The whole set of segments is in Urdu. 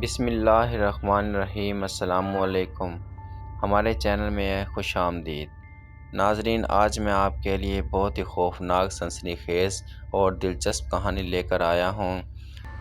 بسم اللہ الرحمن الرحیم۔ السلام علیکم، ہمارے چینل میں خوش آمدید۔ ناظرین، آج میں آپ کے لیے بہت ہی خوفناک، سنسنی خیز اور دلچسپ کہانی لے کر آیا ہوں،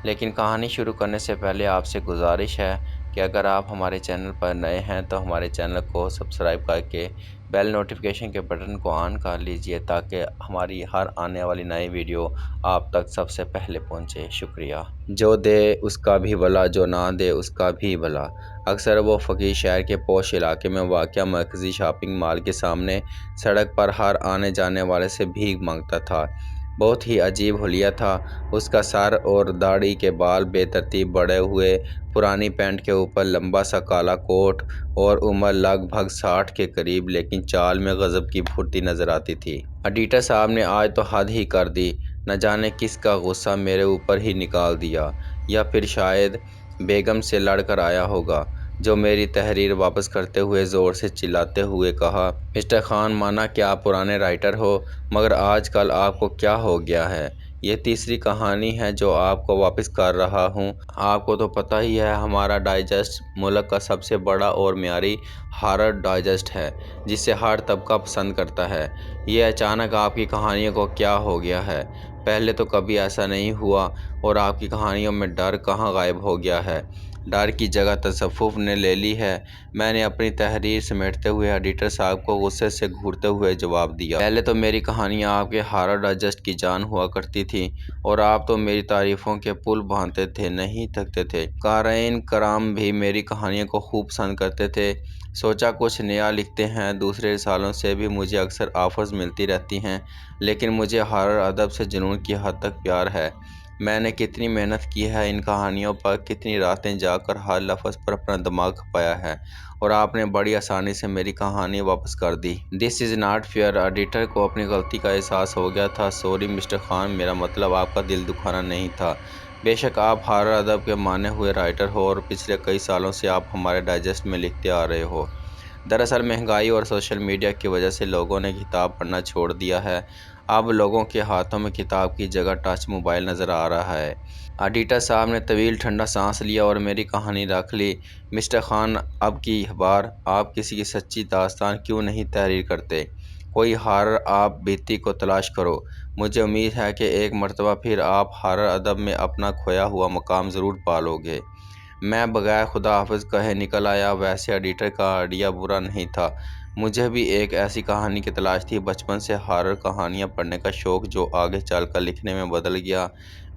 لیکن کہانی شروع کرنے سے پہلے آپ سے گزارش ہے کہ اگر آپ ہمارے چینل پر نئے ہیں تو ہمارے چینل کو سبسکرائب کر کے بیل نوٹیفیکیشن کے بٹن کو آن کر لیجئے تاکہ ہماری ہر آنے والی نئی ویڈیو آپ تک سب سے پہلے پہنچے۔ شکریہ۔ جو دے اس کا بھی بھلا، جو نہ دے اس کا بھی بھلا۔ اکثر وہ فقیر شہر کے پوش علاقے میں واقع مرکزی شاپنگ مال کے سامنے سڑک پر ہر آنے جانے والے سے بھیک مانگتا تھا۔ بہت ہی عجیب حلیہ تھا اس کا۔ سر اور داڑھی کے بال بے ترتیب بڑھے ہوئے، پرانی پینٹ کے اوپر لمبا سا کالا کوٹ، اور عمر لگ بھگ 60 کے قریب، لیکن چال میں غضب کی پھرتی نظر آتی تھی۔ ایڈیٹر صاحب نے آج تو حد ہی کر دی، نہ جانے کس کا غصہ میرے اوپر ہی نکال دیا، یا پھر شاید بیگم سے لڑ کر آیا ہوگا، جو میری تحریر واپس کرتے ہوئے زور سے چلاتے ہوئے کہا، مسٹر خان، مانا کہ آپ پرانے رائٹر ہو، مگر آج کل آپ کو کیا ہو گیا ہے؟ یہ تیسری کہانی ہے جو آپ کو واپس کر رہا ہوں۔ آپ کو تو پتہ ہی ہے ہمارا ڈائجسٹ ملک کا سب سے بڑا اور معیاری ہارر ڈائجسٹ ہے، جسے ہر طبقہ پسند کرتا ہے۔ یہ اچانک آپ کی کہانیوں کو کیا ہو گیا ہے؟ پہلے تو کبھی ایسا نہیں ہوا، اور آپ کی کہانیوں میں ڈر کہاں غائب ہو گیا ہے؟ ڈر کی جگہ تصوف نے لے لی ہے۔ میں نے اپنی تحریر سمیٹتے ہوئے ایڈیٹر صاحب کو غصے سے گھورتے ہوئے جواب دیا۔ پہلے تو میری کہانیاں آپ کے ہارر ڈائجسٹ کی جان ہوا کرتی تھیں، اور آپ تو میری تعریفوں کے پل باندھتے تھے، نہیں تھکتے تھے۔ قارئین کرام بھی میری کہانیوں کو خوب پسند کرتے تھے۔ سوچا کچھ نیا لکھتے ہیں۔ دوسرے رسالوں سے بھی مجھے اکثر آفرز ملتی رہتی ہیں، لیکن مجھے ہارر ادب سے جنون کی حد تک پیار ہے۔ میں نے کتنی محنت کی ہے ان کہانیوں پر، کتنی راتیں جاگ کر ہر لفظ پر اپنا دماغ کھپایا ہے، اور آپ نے بڑی آسانی سے میری کہانی واپس کر دی۔ دس از ناٹ فیئر۔ ایڈیٹر کو اپنی غلطی کا احساس ہو گیا تھا۔ سوری مسٹر خان، میرا مطلب آپ کا دل دکھانا نہیں تھا۔ بے شک آپ ہارر ادب کے مانے ہوئے رائٹر ہو، اور پچھلے کئی سالوں سے آپ ہمارے ڈائجسٹ میں لکھتے آ رہے ہو۔ دراصل مہنگائی اور سوشل میڈیا کی وجہ سے لوگوں نے کتاب پڑھنا چھوڑ دیا ہے۔ اب لوگوں کے ہاتھوں میں کتاب کی جگہ ٹچ موبائل نظر آ رہا ہے۔ ایڈیٹر صاحب نے طویل ٹھنڈا سانس لیا اور میری کہانی رکھ لی۔ مسٹر خان، اب کی بار آپ کسی کی سچی داستان کیوں نہیں تحریر کرتے؟ کوئی ہارر آپ بیتی کو تلاش کرو۔ مجھے امید ہے کہ ایک مرتبہ پھر آپ ہارر ادب میں اپنا کھویا ہوا مقام ضرور پالو گے۔ میں بغیر خدا حافظ کہے نکل آیا۔ ویسے ایڈیٹر کا آئیڈیا برا نہیں تھا۔ مجھے بھی ایک ایسی کہانی کی تلاش تھی۔ بچپن سے ہارر کہانیاں پڑھنے کا شوق، جو آگے چل کر لکھنے میں بدل گیا۔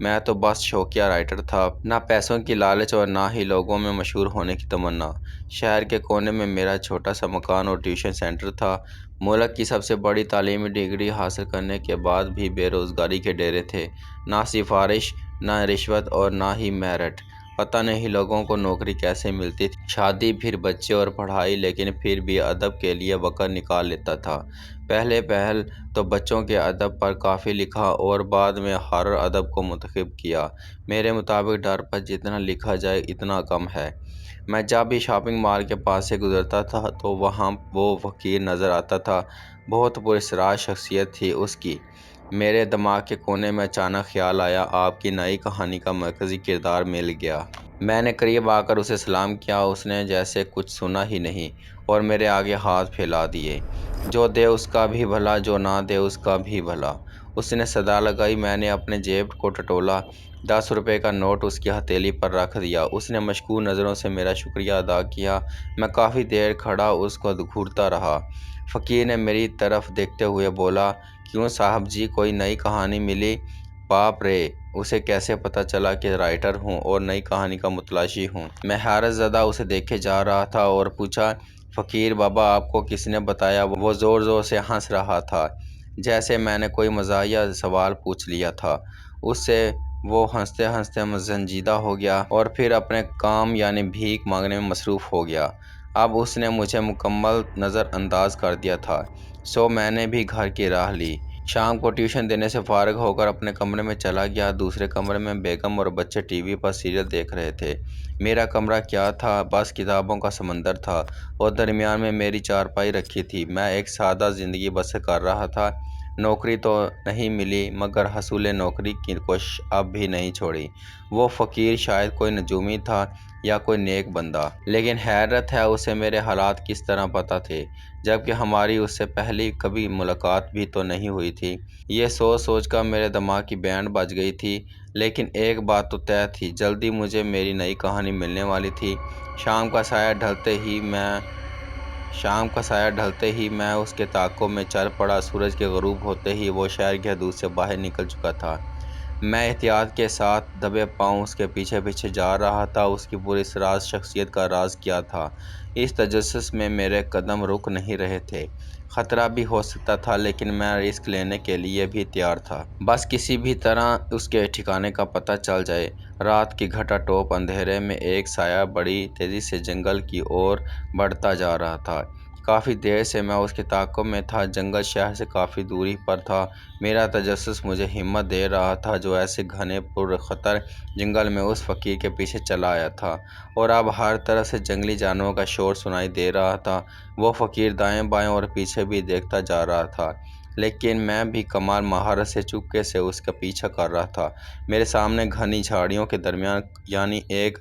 میں تو بس شوقیہ رائٹر تھا، نہ پیسوں کی لالچ اور نہ ہی لوگوں میں مشہور ہونے کی تمنا۔ شہر کے کونے میں میرا چھوٹا سا مکان اور ٹیوشن سینٹر تھا۔ ملک کی سب سے بڑی تعلیمی ڈگری حاصل کرنے کے بعد بھی بے روزگاری کے ڈیرے تھے۔ نہ سفارش، نہ رشوت، اور نہ ہی میرٹ۔ پتہ نہیں لوگوں کو نوکری کیسے ملتی تھی۔ شادی، پھر بچے اور پڑھائی، لیکن پھر بھی ادب کے لیے وقت نکال لیتا تھا۔ پہل تو بچوں کے ادب پر کافی لکھا، اور بعد میں ہارر ادب کو منتخب کیا۔ میرے مطابق ڈر پر جتنا لکھا جائے اتنا کم ہے۔ میں جب بھی شاپنگ مال کے پاس سے گزرتا تھا تو وہاں وہ فقیر نظر آتا تھا۔ بہت پراسرار شخصیت تھی اس کی۔ میرے دماغ کے کونے میں اچانک خیال آیا، آپ کی نئی کہانی کا مرکزی کردار مل گیا۔ میں نے قریب آ کر اسے سلام کیا۔ اس نے جیسے کچھ سنا ہی نہیں، اور میرے آگے ہاتھ پھیلا دیے۔ جو دے اس کا بھی بھلا، جو نہ دے اس کا بھی بھلا، اس نے صدا لگائی۔ میں نے اپنے جیب کو ٹٹولا۔ 10 روپے کا نوٹ اس کی ہتھیلی پر رکھ دیا۔ اس نے مشکور نظروں سے میرا شکریہ ادا کیا۔ میں کافی دیر کھڑا اس کو گھورتا رہا۔ فقیر نے میری طرف دیکھتے ہوئے بولا، کیوں صاحب جی، کوئی نئی کہانی ملی؟ باپ رے، اسے کیسے پتہ چلا کہ رائٹر ہوں اور نئی کہانی کا متلاشی ہوں؟ میں حیرت زدہ اسے دیکھے جا رہا تھا اور پوچھا، فقیر بابا، آپ کو کس نے بتایا؟ وہ زور زور سے ہنس رہا تھا، جیسے میں نے کوئی مزاحیہ سوال پوچھ لیا تھا۔ اس سے وہ ہنستے ہنستے زنجیدہ ہو گیا، اور پھر اپنے کام یعنی بھیک مانگنے میں مصروف ہو گیا۔ اب اس نے مجھے مکمل نظر انداز کر دیا تھا، سو میں نے بھی گھر کی راہ لی۔ شام کو ٹیوشن دینے سے فارغ ہو کر اپنے کمرے میں چلا گیا۔ دوسرے کمرے میں بیگم اور بچے ٹی وی پر سیریل دیکھ رہے تھے۔ میرا کمرہ کیا تھا، بس کتابوں کا سمندر تھا، اور درمیان میں میری چارپائی رکھی تھی۔ میں ایک سادہ زندگی بسر کر رہا تھا۔ نوکری تو نہیں ملی مگر حصول نوکری کی کوشش اب بھی نہیں چھوڑی۔ وہ فقیر شاید کوئی نجومی تھا یا کوئی نیک بندہ، لیکن حیرت ہے اسے میرے حالات کس طرح پتہ تھے، جبکہ ہماری اس سے پہلے کبھی ملاقات بھی تو نہیں ہوئی تھی۔ یہ سوچ سوچ کر میرے دماغ کی بینڈ بج گئی تھی، لیکن ایک بات تو طے تھی، جلدی مجھے میری نئی کہانی ملنے والی تھی۔ شام کا سایہ ڈھلتے ہی میں اس کے تعاقب میں چل پڑا۔ سورج کے غروب ہوتے ہی وہ شہر کی حدود سے باہر نکل چکا تھا۔ میں احتیاط کے ساتھ دبے پاؤں اس کے پیچھے پیچھے جا رہا تھا۔ اس کی پوری راز شخصیت کا راز کیا تھا، اس تجسس میں میرے قدم رک نہیں رہے تھے۔ خطرہ بھی ہو سکتا تھا، لیکن میں رسک لینے کے لیے بھی تیار تھا۔ بس کسی بھی طرح اس کے ٹھکانے کا پتہ چل جائے۔ رات کی گھٹا ٹوپ اندھیرے میں ایک سایہ بڑی تیزی سے جنگل کی اور بڑھتا جا رہا تھا۔ کافی دیر سے میں اس کے تعاقب میں تھا۔ جنگل شہر سے کافی دوری پر تھا۔ میرا تجسس مجھے ہمت دے رہا تھا جو ایسے گھنے پر خطر جنگل میں اس فقیر کے پیچھے چلا آیا تھا، اور اب ہر طرف سے جنگلی جانوروں کا شور سنائی دے رہا تھا۔ وہ فقیر دائیں بائیں اور پیچھے بھی دیکھتا جا رہا تھا، لیکن میں بھی کمال مہارت سے چپکے سے اس کا پیچھا کر رہا تھا۔ میرے سامنے گھنی جھاڑیوں کے درمیان یعنی ایک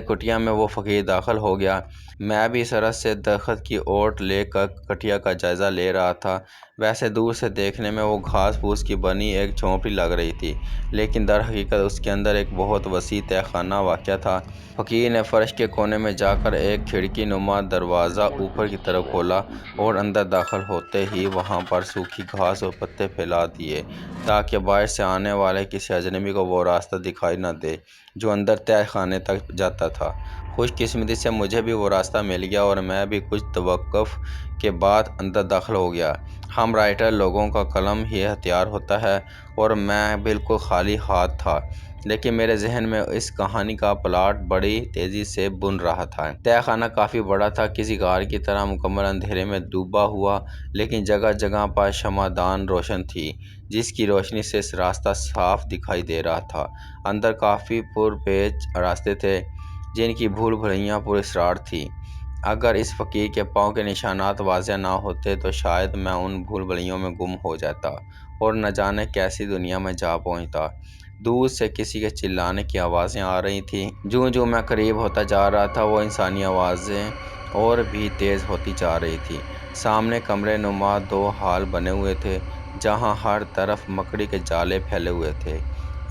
کٹیا میں وہ فقیر داخل ہو گیا۔ میں بھی سرحد سے درخت کی اوٹ لے کر کٹیا کا جائزہ لے رہا تھا۔ ویسے دور سے دیکھنے میں وہ گھاس پھوس کی بنی ایک جھونپڑی لگ رہی تھی، لیکن در حقیقت اس کے اندر ایک بہت وسیع تہہ خانہ واقع تھا۔ فقیر نے فرش کے کونے میں جا کر ایک کھڑکی نما دروازہ اوپر کی طرف کھولا اور اندر داخل ہوتے ہی وہاں پر سوکھی گھاس اور پتے پھیلا دیے تاکہ باہر سے آنے والے کسی اجنبی کو وہ راستہ دکھائی نہ دے جو اندر تہہ خانے تک جاتا تھا۔ خوش قسمتی سے مجھے بھی وہ راستہ مل گیا اور میں بھی کچھ توقف کے بعد اندر داخل ہو گیا۔ ہم رائٹر لوگوں کا قلم ہی ہتھیار ہوتا ہے، اور میں بالکل خالی ہاتھ تھا، لیکن میرے ذہن میں اس کہانی کا پلاٹ بڑی تیزی سے بن رہا تھا۔ تہہ خانہ کافی بڑا تھا، کسی غار کی طرح مکمل اندھیرے میں ڈوبا ہوا، لیکن جگہ جگہ پر شمعدان روشن تھی جس کی روشنی سے راستہ صاف دکھائی دے رہا تھا۔ اندر کافی پر پیچ راستے تھے جن کی بھول بھلیاں پر اسرار تھیں۔ اگر اس فقیر کے پاؤں کے نشانات واضح نہ ہوتے تو شاید میں ان بھول بھلیوں میں گم ہو جاتا اور نہ جانے کیسی دنیا میں جا پہنچتا۔ دور سے کسی کے چلانے کی آوازیں آ رہی تھیں۔ جوں جوں میں قریب ہوتا جا رہا تھا وہ انسانی آوازیں اور بھی تیز ہوتی جا رہی تھیں۔ سامنے کمرے نما دو حال بنے ہوئے تھے جہاں ہر طرف مکڑی کے جالے پھیلے ہوئے تھے۔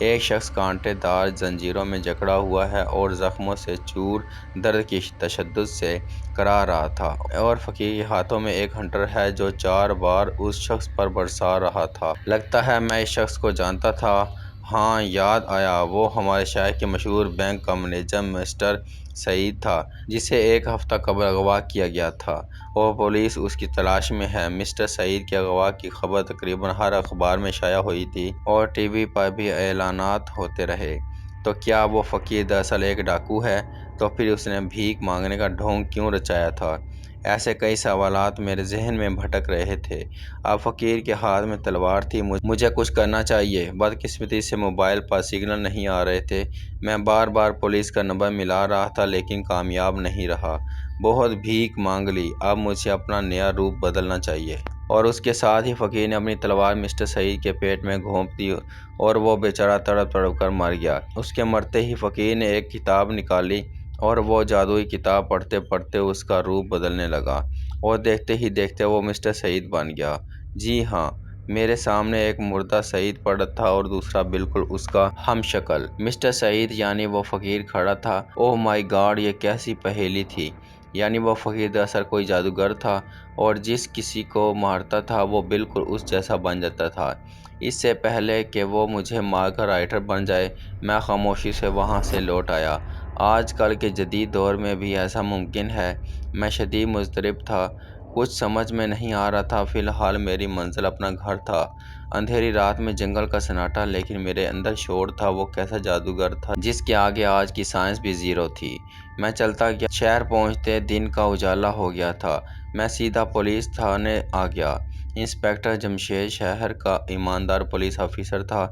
ایک شخص کانٹے دار زنجیروں میں جکڑا ہوا ہے اور زخموں سے چور درد کی تشدد سے کرا رہا تھا، اور فقیر کے ہاتھوں میں ایک ہنٹر ہے جو 4 بار اس شخص پر برسا رہا تھا۔ لگتا ہے میں اس شخص کو جانتا تھا۔ ہاں، یاد آیا، وہ ہمارے شہر کے مشہور بینک کا منیجر مسٹر سعید تھا جسے ایک ہفتہ قبل اغوا کیا گیا تھا، اور پولیس اس کی تلاش میں ہے۔ مسٹر سعید کے اغوا کی خبر تقریباً ہر اخبار میں شائع ہوئی تھی اور ٹی وی پر بھی اعلانات ہوتے رہے۔ تو کیا وہ فقیر دراصل ایک ڈاکو ہے؟ تو پھر اس نے بھیک مانگنے کا ڈھونگ کیوں رچایا تھا؟ ایسے کئی سوالات میرے ذہن میں بھٹک رہے تھے۔ اب فقیر کے ہاتھ میں تلوار تھی، مجھے کچھ کرنا چاہیے۔ بدقسمتی سے موبائل پر سگنل نہیں آ رہے تھے۔ میں بار بار پولیس کا نمبر ملا رہا تھا لیکن کامیاب نہیں رہا۔ بہت بھیک مانگ لی، اب مجھے اپنا نیا روپ بدلنا چاہیے۔ اور اس کے ساتھ ہی فقیر نے اپنی تلوار مسٹر سعید کے پیٹ میں گھونپ دی اور وہ بیچارہ تڑپ تڑپ کر مر گیا۔ اس کے مرتے ہی فقیر نے ایک کتاب نکالی اور وہ جادوئی کتاب پڑھتے پڑھتے اس کا روپ بدلنے لگا، اور دیکھتے ہی دیکھتے وہ مسٹر سعید بن گیا۔ جی ہاں، میرے سامنے ایک مردہ سعید پڑا تھا اور دوسرا بالکل اس کا ہم شکل مسٹر سعید یعنی وہ فقیر کھڑا تھا۔ اوہ مائی گاڈ، یہ کیسی پہیلی تھی! یعنی وہ فقیر دراصل کوئی جادوگر تھا، اور جس کسی کو مارتا تھا وہ بالکل اس جیسا بن جاتا تھا۔ اس سے پہلے کہ وہ مجھے مار کر رائٹر بن جائے، میں خاموشی سے وہاں سے لوٹ آیا۔ آج کل کے جدید دور میں بھی ایسا ممکن ہے؟ میں شدید مضطرب تھا، کچھ سمجھ میں نہیں آ رہا تھا۔ فی الحال میری منزل اپنا گھر تھا، اندھیری رات میں جنگل کا سناٹا، لیکن میرے اندر شور تھا۔ وہ کیسا جادوگر تھا جس کے آگے آج کی سائنس بھی زیرو تھی؟ میں چلتا گیا، شہر پہنچتے دن کا اجالا ہو گیا تھا۔ میں سیدھا پولیس تھانے آ گیا۔ انسپکٹر جمشید شہر کا ایماندار پولیس آفیسر تھا۔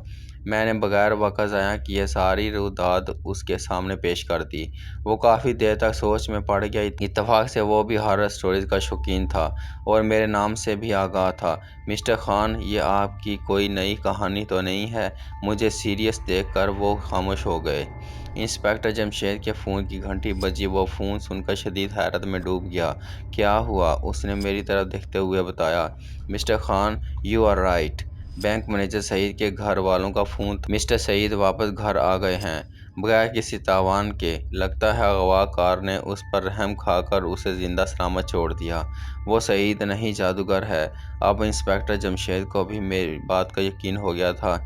میں نے بغیر وقت ضائع کیے ساری رویداد اس کے سامنے پیش کر دی۔ وہ کافی دیر تک سوچ میں پڑ گیا۔ اتفاق سے وہ بھی ہارر سٹوریز کا شوقین تھا اور میرے نام سے بھی آگاہ تھا۔ مسٹر خان، یہ آپ کی کوئی نئی کہانی تو نہیں ہے؟ مجھے سیریس دیکھ کر وہ خاموش ہو گئے۔ انسپکٹر جمشید کے فون کی گھنٹی بجی۔ وہ فون سن کر شدید حیرت میں ڈوب گیا۔ کیا ہوا؟ اس نے میری طرف دیکھتے ہوئے بتایا۔ Mister Khan, you are right, bank manager Saeed کے گھر والوں کا فون تھا۔ مسٹر سعید واپس گھر آ گئے ہیں، بغیر کسی تاوان کے۔ لگتا ہے اغوا کار نے اس پر رحم کھا کر اسے زندہ سلامت چھوڑ دیا۔ وہ سعید نہیں، جادوگر ہے۔ اب انسپکٹر جمشید کو بھی میری بات کا یقین ہو گیا تھا۔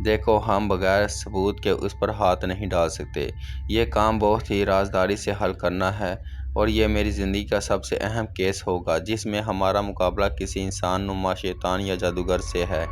دیکھو، ہم بغیر ثبوت کے اس پر ہاتھ نہیں ڈال سکتے۔ یہ کام بہت ہی رازداری سے حل کرنا ہے اور یہ میری زندگی کا سب سے اہم کیس ہوگا جس میں ہمارا مقابلہ کسی انسان نما شیطان یا جادوگر سے ہے۔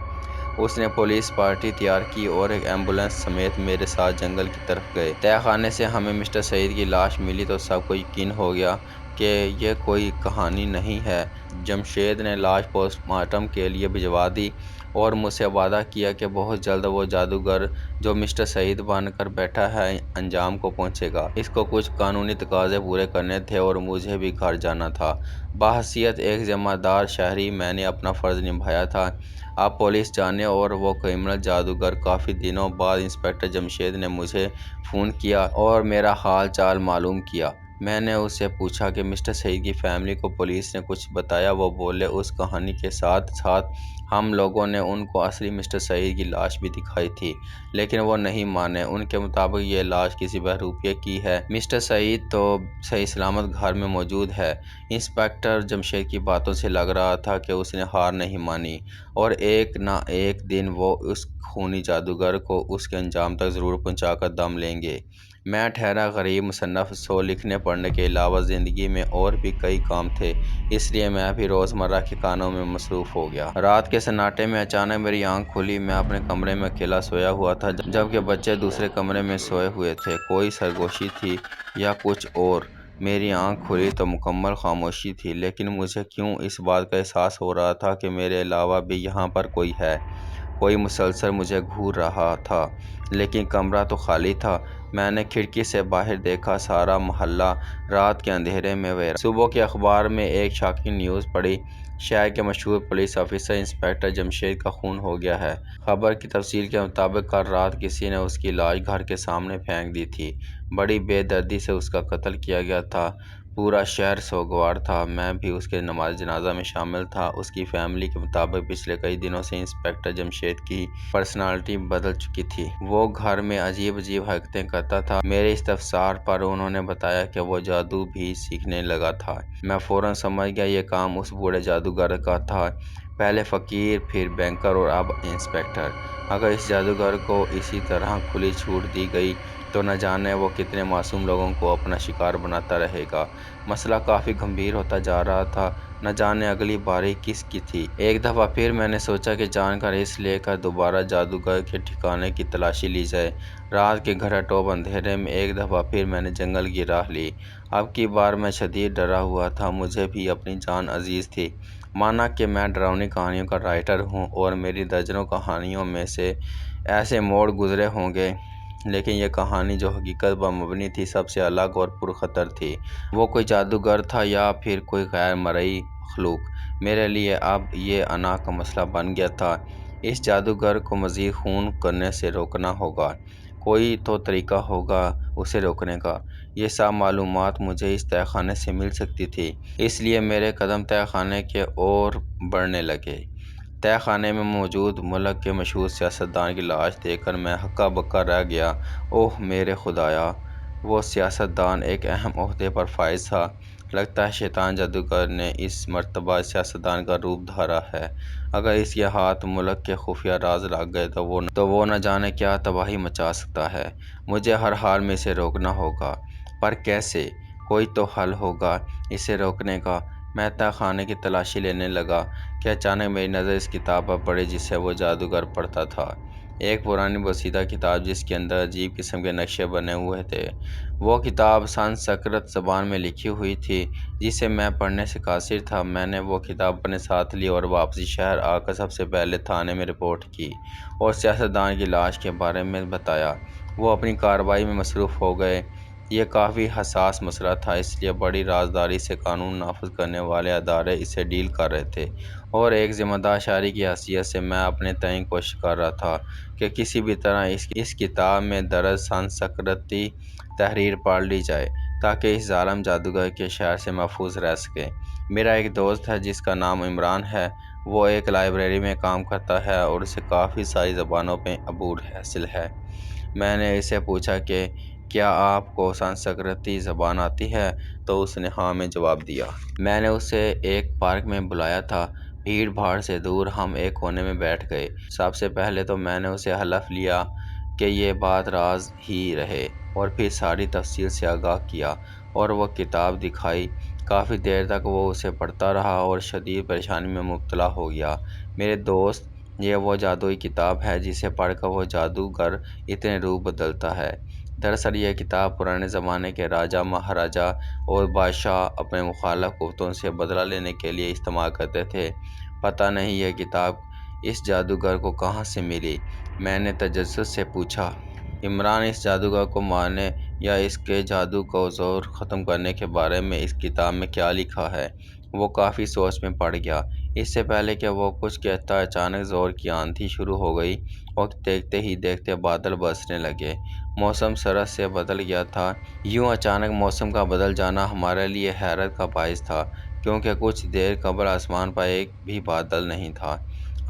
اس نے پولیس پارٹی تیار کی اور ایک ایمبولینس سمیت میرے ساتھ جنگل کی طرف گئے۔ تہہ خانے سے ہمیں مسٹر سعید کی لاش ملی تو سب کو یقین ہو گیا کہ یہ کوئی کہانی نہیں ہے۔ جمشید نے لاش پوسٹ مارٹم کے لیے بھجوا دی اور مجھ سے وعدہ کیا کہ بہت جلد وہ جادوگر جو مسٹر سعید بن کر بیٹھا ہے انجام کو پہنچے گا۔ اس کو کچھ قانونی تقاضے پورے کرنے تھے اور مجھے بھی گھر جانا تھا۔ بحیثیت ایک ذمہ دار شہری میں نے اپنا فرض نبھایا تھا۔ اب پولیس جانے اور وہ کرمنل جادوگر۔ کافی دنوں بعد انسپکٹر جمشید نے مجھے فون کیا اور میرا حال چال معلوم کیا۔ میں نے اس سے پوچھا کہ مسٹر سعید کی فیملی کو پولیس نے کچھ بتایا؟ وہ بولے، اس کہانی کے ساتھ ساتھ ہم لوگوں نے ان کو اصلی مسٹر سعید کی لاش بھی دکھائی تھی، لیکن وہ نہیں مانے۔ ان کے مطابق یہ لاش کسی بہروپیے کی ہے۔ مسٹر سعید تو صحیح سلامت گھر میں موجود ہے۔ انسپکٹر جمشید کی باتوں سے لگ رہا تھا کہ اس نے ہار نہیں مانی اور ایک نہ ایک دن وہ اس خونی جادوگر کو اس کے انجام تک ضرور پہنچا کر دم لیں گے۔ میں ٹھہرا غریب مصنف، سو لکھنے پڑھنے کے علاوہ زندگی میں اور بھی کئی کام تھے، اس لیے میں بھی روزمرہ کے کاموں میں مصروف ہو گیا۔ رات کے سناٹے میں اچانک میری آنکھ کھلی۔ میں اپنے کمرے میں اکیلا سویا ہوا تھا جبکہ بچے دوسرے کمرے میں سوئے ہوئے تھے۔ کوئی سرگوشی تھی یا کچھ اور؟ میری آنکھ کھلی تو مکمل خاموشی تھی، لیکن مجھے کیوں اس بات کا احساس ہو رہا تھا کہ میرے علاوہ بھی یہاں پر کوئی ہے۔ کوئی مسلسل مجھے گھور رہا تھا، لیکن کمرہ تو خالی تھا۔ میں نے کھڑکی سے باہر دیکھا، سارا محلہ رات کے اندھیرے میں ویران۔ صبح کے اخبار میں ایک شاکنگ نیوز پڑھی، شہر کے مشہور پولیس آفیسر انسپکٹر جمشید کا خون ہو گیا ہے۔ خبر کی تفصیل کے مطابق کل رات کسی نے اس کی لاش گھر کے سامنے پھینک دی تھی۔ بڑی بے دردی سے اس کا قتل کیا گیا تھا۔ پورا شہر سوگوار تھا۔ میں بھی اس کے نماز جنازہ میں شامل تھا۔ اس کی فیملی کے مطابق پچھلے کئی دنوں سے انسپکٹر جمشید کی پرسنالٹی بدل چکی تھی۔ وہ گھر میں عجیب عجیب حرکتیں کرتا تھا۔ میرے استفسار پر انہوں نے بتایا کہ وہ جادو بھی سیکھنے لگا تھا۔ میں فوراً سمجھ گیا یہ کام اس بوڑھے جادوگر کا تھا، پہلے فقیر، پھر بینکر اور اب انسپکٹر۔ اگر اس جادوگر کو اسی طرح کھلی چھوٹ دی گئی تو نہ جانے وہ کتنے معصوم لوگوں کو اپنا شکار بناتا رہے گا۔ مسئلہ کافی گمبھیر ہوتا جا رہا تھا۔ نہ جانے اگلی باری کس کی تھی۔ ایک دفعہ پھر میں نے سوچا کہ جان کا رسک لے کر دوبارہ جادوگر کے ٹھکانے کی تلاشی لی جائے۔ رات کے گھر ٹوپ اندھیرے میں ایک دفعہ پھر میں نے جنگل کی راہ لی۔ اب کی بار میں شدید ڈرا ہوا تھا۔ مجھے بھی اپنی جان عزیز تھی۔ مانا کہ میں ڈراؤنی کہانیوں کا رائٹر ہوں اور میری درجنوں کہانیوں میں سے ایسے موڑ گزرے ہوں گے، لیکن یہ کہانی جو حقیقت پر مبنی تھی سب سے الگ اور پرخطر تھی۔ وہ کوئی جادوگر تھا یا پھر کوئی غیر مرئی مخلوق؟ میرے لیے اب یہ انا کا مسئلہ بن گیا تھا۔ اس جادوگر کو مزید خون کرنے سے روکنا ہوگا۔ کوئی تو طریقہ ہوگا اسے روکنے کا۔ یہ سب معلومات مجھے اس تہہ خانے سے مل سکتی تھی۔ اس لیے میرے قدم تہہ خانے کی اور بڑھنے لگے۔ تہہ خانے میں موجود ملک کے مشہور سیاستدان کی لاش دیکھ کر میں ہکا بکا رہ گیا۔ اوہ میرے خدایا! وہ سیاستدان ایک اہم عہدے پر فائز تھا۔ لگتا ہے شیطان جادوگر نے اس مرتبہ اس سیاستدان کا روپ دھارا ہے۔ اگر اس کے ہاتھ ملک کے خفیہ راز لگ گئے تو وہ نہ جانے کیا تباہی مچا سکتا ہے۔ مجھے ہر حال میں اسے روکنا ہوگا۔ پر کیسے؟ کوئی تو حل ہوگا اسے روکنے کا۔ میں تہہ خانے کی تلاشی لینے لگا کہ اچانک میری نظر اس کتاب پر پڑی جسے وہ جادوگر پڑھتا تھا۔ ایک پرانی بوسیدہ کتاب جس کے اندر عجیب قسم کے نقشے بنے ہوئے تھے۔ وہ کتاب سنسکرت زبان میں لکھی ہوئی تھی جسے میں پڑھنے سے قاصر تھا۔ میں نے وہ کتاب اپنے ساتھ لی اور واپسی شہر آ کر سب سے پہلے تھانے میں رپورٹ کی اور سیاستدان کی لاش کے بارے میں بتایا۔ وہ اپنی کارروائی میں مصروف ہو گئے۔ یہ کافی حساس مسئلہ تھا، اس لیے بڑی رازداری سے قانون نافذ کرنے والے ادارے اسے ڈیل کر رہے تھے، اور ایک ذمہ دار شہری کی حیثیت سے میں اپنے تئیں کوشش کر رہا تھا کہ کسی بھی طرح اس کتاب میں درج سنسکرتی تحریر پڑھ لی جائے تاکہ اس ظالم جادوگر کے شر سے محفوظ رہ سکے۔ میرا ایک دوست ہے جس کا نام عمران ہے۔ وہ ایک لائبریری میں کام کرتا ہے اور اسے کافی ساری زبانوں میں عبور حاصل ہے۔ میں نے اسے پوچھا کہ کیا آپ کو سنسکرتی زبان آتی ہے، تو اس نے ہاں میں جواب دیا۔ میں نے اسے ایک پارک میں بلایا تھا۔ بھیڑ بھاڑ سے دور ہم ایک کونے میں بیٹھ گئے۔ سب سے پہلے تو میں نے اسے حلف لیا کہ یہ بات راز ہی رہے، اور پھر ساری تفصیل سے آگاہ کیا اور وہ کتاب دکھائی۔ کافی دیر تک وہ اسے پڑھتا رہا اور شدید پریشانی میں مبتلا ہو گیا۔ میرے دوست، یہ وہ جادوئی کتاب ہے جسے پڑھ کر وہ جادوگر اتنے روپ بدلتا ہے۔ دراصل یہ کتاب پرانے زمانے کے راجا، مہاراجا اور بادشاہ اپنے مخالف قوتوں سے بدلہ لینے کے لیے استعمال کرتے تھے۔ پتہ نہیں یہ کتاب اس جادوگر کو کہاں سے ملی؟ میں نے تجسس سے پوچھا۔ عمران، اس جادوگر کو مارنے یا اس کے جادو کا زور ختم کرنے کے بارے میں اس کتاب میں کیا لکھا ہے؟ وہ کافی سوچ میں پڑ گیا۔ اس سے پہلے کہ وہ کچھ کہتا اچانک زور کی آندھی شروع ہو گئی اور دیکھتے ہی دیکھتے بادل برسنے لگے۔ موسم سرد سے بدل گیا تھا۔ یوں اچانک موسم کا بدل جانا ہمارے لیے حیرت کا باعث تھا، کیونکہ کچھ دیر قبل آسمان پر ایک بھی بادل نہیں تھا۔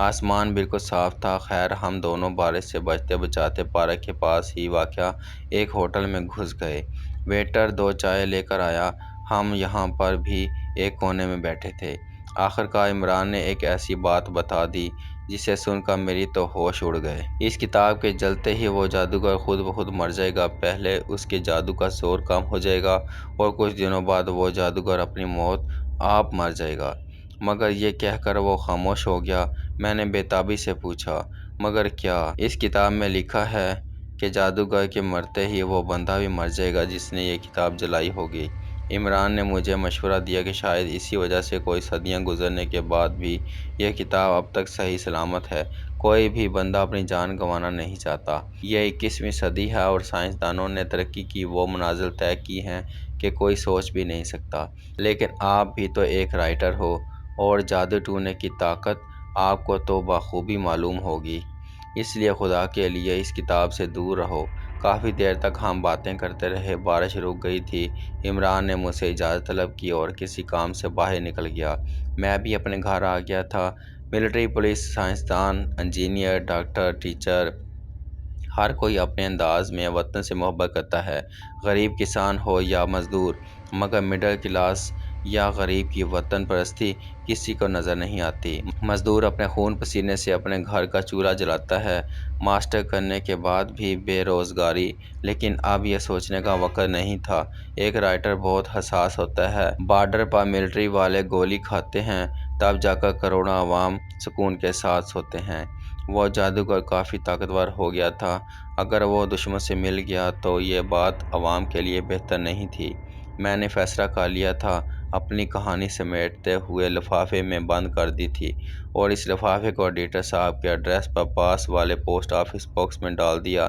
آسمان بالکل صاف تھا۔ خیر، ہم دونوں بارش سے بچتے بچاتے پارک کے پاس ہی واقع ایک ہوٹل میں گھس گئے۔ ویٹر 2 چائے لے کر آیا۔ ہم یہاں پر بھی ایک کونے میں بیٹھے تھے۔ آخرکار عمران نے ایک ایسی بات بتا دی جسے سن کر میری تو ہوش اڑ گئے۔ اس کتاب کے جلتے ہی وہ جادوگر خود بخود مر جائے گا۔ پہلے اس کے جادو کا زور کم ہو جائے گا اور کچھ دنوں بعد وہ جادوگر اپنی موت آپ مر جائے گا۔ مگر یہ کہہ کر وہ خاموش ہو گیا۔ میں نے بے تابی سے پوچھا، مگر کیا اس کتاب میں لکھا ہے کہ جادوگر کے مرتے ہی وہ بندہ بھی مر جائے گا جس نے یہ کتاب جلائی ہوگی؟ عمران نے مجھے مشورہ دیا کہ شاید اسی وجہ سے کوئی صدیاں گزرنے کے بعد بھی یہ کتاب اب تک صحیح سلامت ہے۔ کوئی بھی بندہ اپنی جان گنوانا نہیں چاہتا۔ یہ 21ویں صدی ہے اور سائنسدانوں نے ترقی کی وہ منازل طے کی ہیں کہ کوئی سوچ بھی نہیں سکتا۔ لیکن آپ بھی تو ایک رائٹر ہو، اور جادو ٹونے کی طاقت آپ کو تو بخوبی معلوم ہوگی۔ اس لیے خدا کے لیے اس کتاب سے دور رہو۔ کافی دیر تک ہم باتیں کرتے رہے۔ بارش رک گئی تھی۔ عمران نے مجھ سے اجازت طلب کی اور کسی کام سے باہر نکل گیا۔ میں بھی اپنے گھر آ گیا تھا۔ ملٹری، پولیس، سائنسدان، انجینئر، ڈاکٹر، ٹیچر، ہر کوئی اپنے انداز میں وطن سے محبت کرتا ہے، غریب کسان ہو یا مزدور، مگر مڈل کلاس یا غریب کی وطن پرستی کسی کو نظر نہیں آتی۔ مزدور اپنے خون پسینے سے اپنے گھر کا چولہا جلاتا ہے، ماسٹر کرنے کے بعد بھی بے روزگاری۔ لیکن اب یہ سوچنے کا وقت نہیں تھا۔ ایک رائٹر بہت حساس ہوتا ہے۔ بارڈر پر ملٹری والے گولی کھاتے ہیں، تب جا کر کروڑوں عوام سکون کے ساتھ سوتے ہیں۔ وہ جادوگر کافی طاقتور ہو گیا تھا۔ اگر وہ دشمن سے مل گیا تو یہ بات عوام کے لیے بہتر نہیں تھی۔ میں نے فیصلہ کر لیا تھا، اپنی کہانی سمیٹتے ہوئے لفافے میں بند کر دی تھی، اور اس لفافے کو ایڈیٹر صاحب کے ایڈریس پر پاس والے پوسٹ آفس باکس میں ڈال دیا۔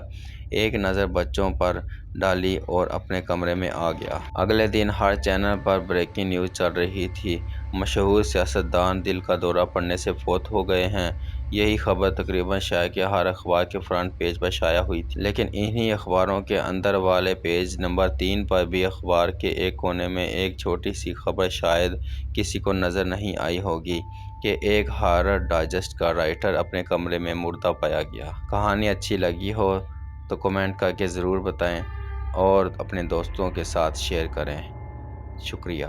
ایک نظر بچوں پر ڈالی اور اپنے کمرے میں آ گیا۔ اگلے دن ہر چینل پر بریکنگ نیوز چل رہی تھی۔ مشہور سیاستدان دل کا دورہ پڑنے سے فوت ہو گئے ہیں۔ یہی خبر تقریباً شہر کے ہر اخبار کے فرنٹ پیج پر شائع ہوئی تھی۔ لیکن انہی اخباروں کے اندر والے پیج نمبر 3 پر بھی اخبار کے ایک کونے میں ایک چھوٹی سی خبر شاید کسی کو نظر نہیں آئی ہوگی کہ ایک ہارر ڈائجسٹ کا رائٹر اپنے کمرے میں مردہ پایا گیا۔ کہانی اچھی لگی ہو تو کمنٹ کر کے ضرور بتائیں اور اپنے دوستوں کے ساتھ شیئر کریں۔ شکریہ۔